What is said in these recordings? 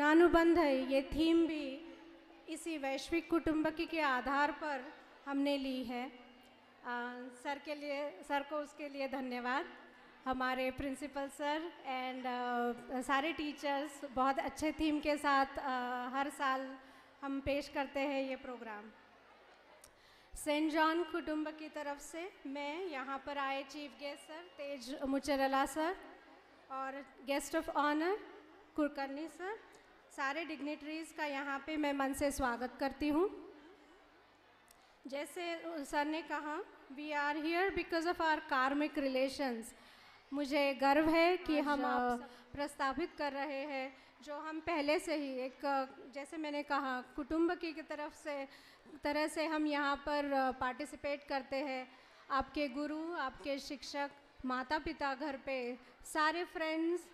ऋणानुबंध है, ये थीम भी इसी वैश्विक कुटुंबकी के आधार पर हमने ली है। सर को उसके लिए धन्यवाद। हमारे प्रिंसिपल सर एंड सारे टीचर्स बहुत अच्छे थीम के साथ हर साल हम पेश करते हैं ये प्रोग्राम। सेंट जॉन कुटुंब की तरफ से मैं यहाँ पर आए chief guest sir Tej Mucharla sir और guest of honour Kulkarni sir, सारे डिग्निटरीज़ का यहाँ पे मैं मन से स्वागत करती हूँ। जैसे सर ने कहा, we are here because of our karmic relations. मुझे गर्व है कि हम प्रस्तावित कर रहे हैं जो हम पहले से ही एक, जैसे मैंने कहा, कुटुंब की तरह से हम यहाँ पर पार्टिसिपेट करते हैं। आपके गुरु, आपके शिक्षक, माता पिता घर पे, सारे फ्रेंड्स,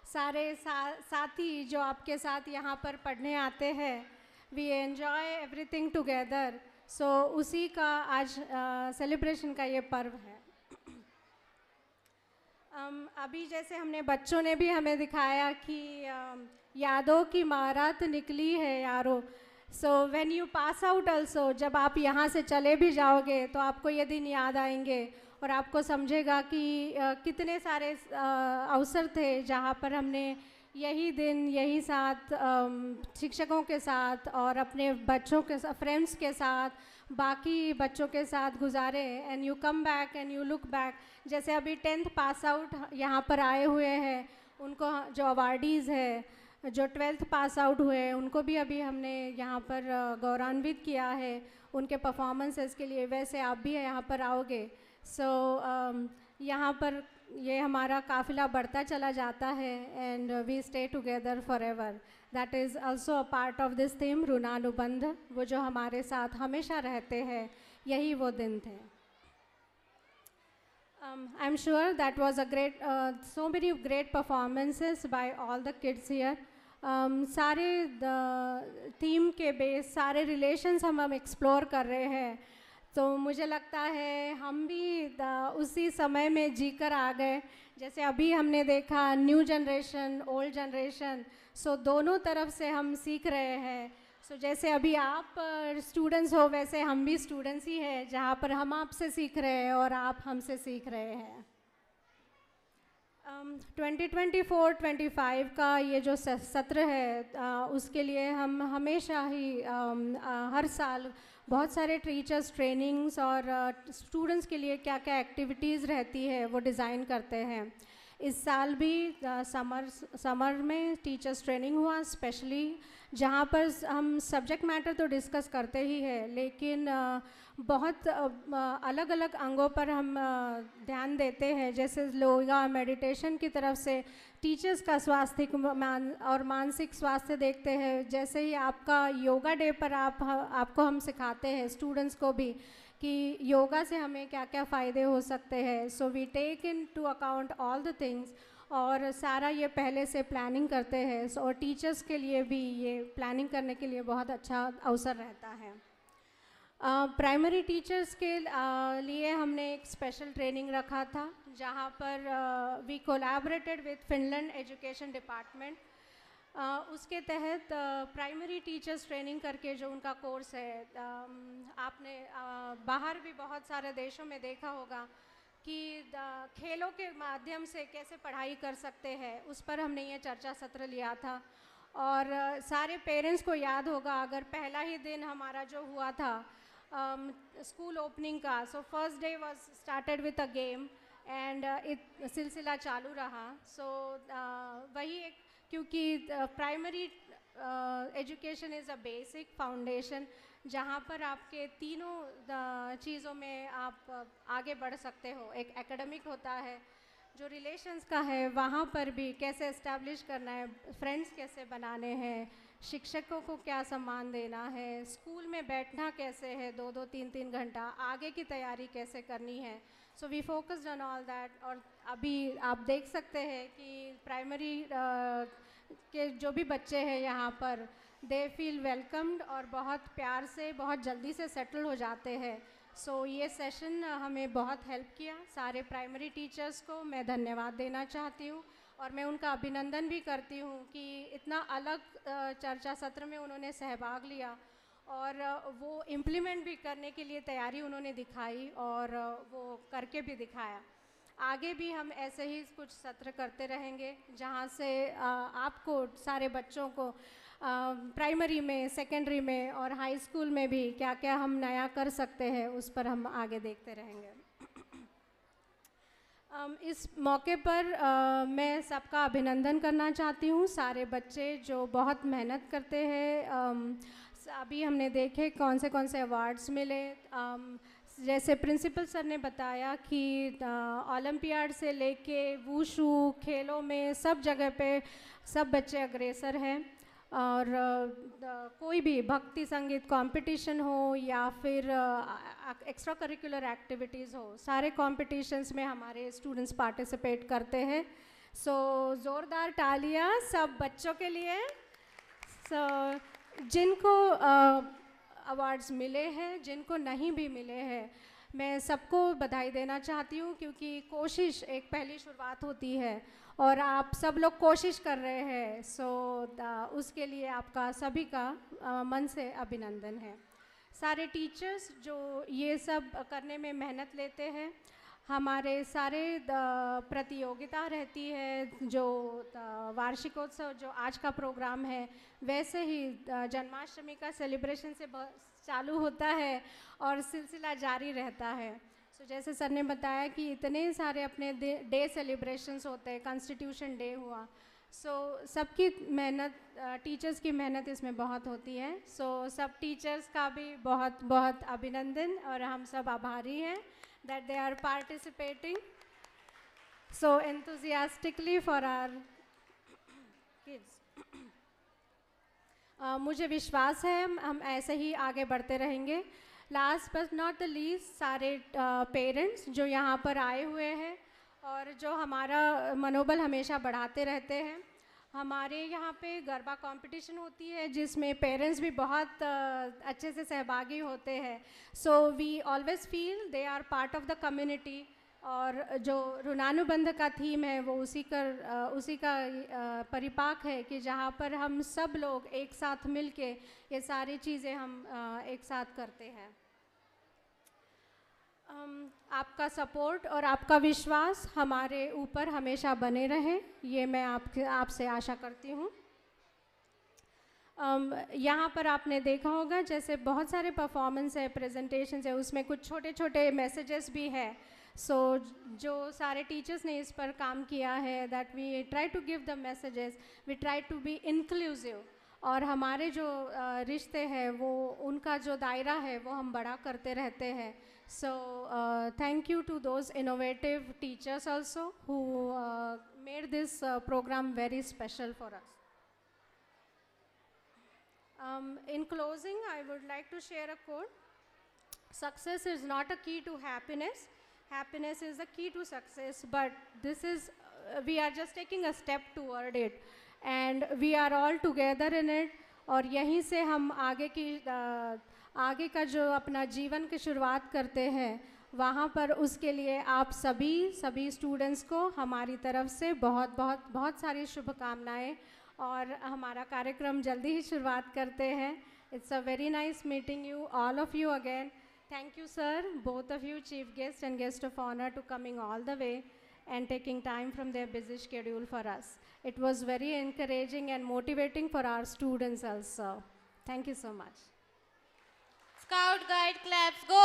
सारे साथी जो आपके साथ यहाँ पर पढ़ने आते हैं, वी एन्जॉय एवरीथिंग टुगेदर। सो उसी का आज सेलिब्रेशन का ये पर्व है। अभी जैसे हमने बच्चों ने भी हमें दिखाया कि यादों की महारात निकली है यारो। So when you pass out also, जब आप यहाँ से चले भी जाओगे तो आपको ये दिन याद आएंगे और आपको समझेगा कि कितने सारे अवसर थे जहाँ पर हमने यही दिन यही साथ शिक्षकों के साथ और अपने बच्चों के साथ, फ्रेंड्स के साथ, बाकी बच्चों के साथ गुजारे। And you come back and you look back. जैसे अभी 10th पास आउट यहाँ पर आए हुए हैं, उनको जो अवार्डीज़ है, जो 12th पास आउट हुए, उनको भी अभी हमने यहाँ पर गौरवान्वित किया है उनके परफॉर्मेंसेस के लिए। वैसे आप भी यहाँ पर आओगे। सो यहाँ पर ये हमारा काफ़िला बढ़ता चला जाता है and we stay together for ever. That is also a part of this theme ऋणानुबंध। वो जो हमारे साथ हमेशा रहते हैं, यही वो दिन थे। I am sure that was a great, so many great performances by all the kids here. सारे थीम के बेस, सारे रिलेशंस हम एक्सप्लोर कर रहे हैं। तो मुझे लगता है हम भी उसी समय में जीकर आ गए। जैसे अभी हमने देखा न्यू जनरेशन, ओल्ड जनरेशन, सो दोनों तरफ से हम सीख रहे हैं। सो जैसे अभी आप स्टूडेंट्स हो, वैसे हम भी स्टूडेंट्स ही हैं, जहाँ पर हम आपसे सीख रहे हैं और आप हमसे सीख रहे हैं। 2024-25 का ये जो सत्र है, उसके लिए हम हमेशा ही हर साल बहुत सारे टीचर्स ट्रेनिंग्स और स्टूडेंट्स के लिए क्या क्या एक्टिविटीज़ रहती है वो डिज़ाइन करते हैं। इस साल भी समर में टीचर्स ट्रेनिंग हुआ स्पेशली, जहाँ पर हम सब्जेक्ट मैटर तो डिस्कस करते ही हैं, लेकिन बहुत अलग अलग अंगों पर हम ध्यान देते हैं। जैसे योगा, मेडिटेशन की तरफ से टीचर्स का स्वास्थ्य और मानसिक स्वास्थ्य देखते हैं। जैसे ही आपका योगा डे पर आपको हम सिखाते हैं, स्टूडेंट्स को भी, कि योगा से हमें क्या क्या फ़ायदे हो सकते हैं। So we take into account all the things और सारा ये पहले से प्लानिंग करते हैं। और टीचर्स के लिए भी ये प्लानिंग करने के लिए बहुत अच्छा अवसर रहता है। प्राइमरी टीचर्स के लिए हमने एक स्पेशल ट्रेनिंग रखा था, जहाँ पर we collaborated with Finland education department. उसके तहत प्राइमरी टीचर्स ट्रेनिंग करके जो उनका कोर्स है, आपने बाहर भी बहुत सारे देशों में देखा होगा कि खेलों के माध्यम से कैसे पढ़ाई कर सकते हैं, उस पर हमने ये चर्चा सत्र लिया था। और सारे पेरेंट्स को याद होगा, अगर पहला ही दिन हमारा जो हुआ था स्कूल ओपनिंग का, so first day was started with a game and सिलसिला चालू रहा। सो वही एक, क्योंकि primary education is a basic foundation, जहाँ पर आपके तीनों चीज़ों में आप आगे बढ़ सकते हो। एक एकेडमिक होता है, जो रिलेशंस का है, वहाँ पर भी कैसे इस्टेब्लिश करना है, फ्रेंड्स कैसे बनाने हैं, शिक्षकों को क्या सम्मान देना है, स्कूल में बैठना कैसे है 2-2, 3-3 घंटा, आगे की तैयारी कैसे करनी है। So we focused on all that. और अभी आप देख सकते हैं कि प्राइमरी के जो भी बच्चे हैं यहाँ पर, दे फील वेलकम्ड और बहुत प्यार से, बहुत जल्दी से सेटल हो जाते हैं। सो ये सेशन हमें बहुत हेल्प किया। सारे प्राइमरी टीचर्स को मैं धन्यवाद देना चाहती हूँ और मैं उनका अभिनंदन भी करती हूँ कि इतना अलग चर्चा सत्र में उन्होंने सहभाग लिया और वो इम्प्लीमेंट भी करने के लिए तैयारी उन्होंने दिखाई और वो करके भी दिखाया। आगे भी हम ऐसे ही कुछ सत्र करते रहेंगे जहाँ से आपको सारे बच्चों को प्राइमरी में, सेकेंडरी में और हाई स्कूल में भी क्या क्या हम नया कर सकते हैं उस पर हम आगे देखते रहेंगे। इस मौके पर मैं सबका अभिनंदन करना चाहती हूँ, सारे बच्चे जो बहुत मेहनत करते हैं। अभी हमने देखे कौन से अवार्ड्स मिले। जैसे प्रिंसिपल सर ने बताया कि ओलंपियाड से लेके वूशू खेलों में सब जगह पे सब बच्चे अग्रेसर हैं और कोई भी भक्ति संगीत कंपटीशन हो या फिर एक्स्ट्रा करिकुलर एक्टिविटीज़ हो, सारे कॉम्पिटिशन्स में हमारे स्टूडेंट्स पार्टिसिपेट करते हैं। सो ज़ोरदार तालियां सब बच्चों के लिए। जिनको अवार्ड्स मिले हैं, जिनको नहीं भी मिले हैं, मैं सबको बधाई देना चाहती हूँ क्योंकि कोशिश एक पहली शुरुआत होती है और आप सब लोग कोशिश कर रहे हैं। सो उसके लिए आपका सभी का मन से अभिनंदन है। सारे टीचर्स जो ये सब करने में मेहनत लेते हैं, हमारे सारे प्रतियोगिता रहती है, जो वार्षिकोत्सव जो आज का प्रोग्राम है, वैसे ही जन्माष्टमी का सेलिब्रेशन से चालू होता है और सिलसिला जारी रहता है। सो जैसे सर ने बताया कि इतने सारे अपने डे सेलिब्रेशंस होते हैं, कॉन्स्टिट्यूशन डे हुआ। सो सबकी मेहनत, टीचर्स की मेहनत इसमें बहुत होती है। सो सब टीचर्स का भी बहुत बहुत अभिनंदन और हम सब आभारी हैं that they are participating so enthusiastically for our kids. मुझे विश्वास है हम ऐसे ही आगे बढ़ते रहेंगे। Last but not the least, सारे पेरेंट्स जो यहाँ पर आए हुए हैं और जो हमारा मनोबल हमेशा बढ़ाते रहते हैं। हमारे यहाँ पे गरबा कंपटीशन होती है जिसमें पेरेंट्स भी बहुत अच्छे से सहभागी होते हैं। So we always feel they are part of the community और जो ऋणानुबंध का थीम है वो उसी का परिपाक है कि जहाँ पर हम सब लोग एक साथ मिलके ये सारी चीज़ें हम एक साथ करते हैं। आपका सपोर्ट और आपका विश्वास हमारे ऊपर हमेशा बने रहे, ये मैं आपसे आशा करती हूँ। यहाँ पर आपने देखा होगा जैसे बहुत सारे परफॉर्मेंस है, प्रेजेंटेशंस है, उसमें कुछ छोटे छोटे मैसेजेस भी है। सो जो सारे टीचर्स ने इस पर काम किया है, that we try to give the messages, we try to be inclusive और हमारे जो रिश्ते हैं वो उनका जो दायरा है वो हम बड़ा करते रहते हैं। So thank you to those innovative teachers also who made this program very special for us. In closing, I would like to share a quote. Success is not a key to happiness. Happiness is the key to success, but this is, we are just taking a step toward it and we are all together in it. और यहीं से हम आगे का जो अपना जीवन की शुरुआत करते हैं, वहाँ पर उसके लिए आप सभी स्टूडेंट्स को हमारी तरफ से बहुत सारी शुभकामनाएं। और हमारा कार्यक्रम जल्दी ही शुरुआत करते हैं। It's a very nice meeting you all of you again. Thank you sir, both of you, chief guest and guest of honour, to coming all the way and taking time from their busy schedule for us. It was very encouraging and motivating for our students also. Thank you so much. Scout Guide claps, go!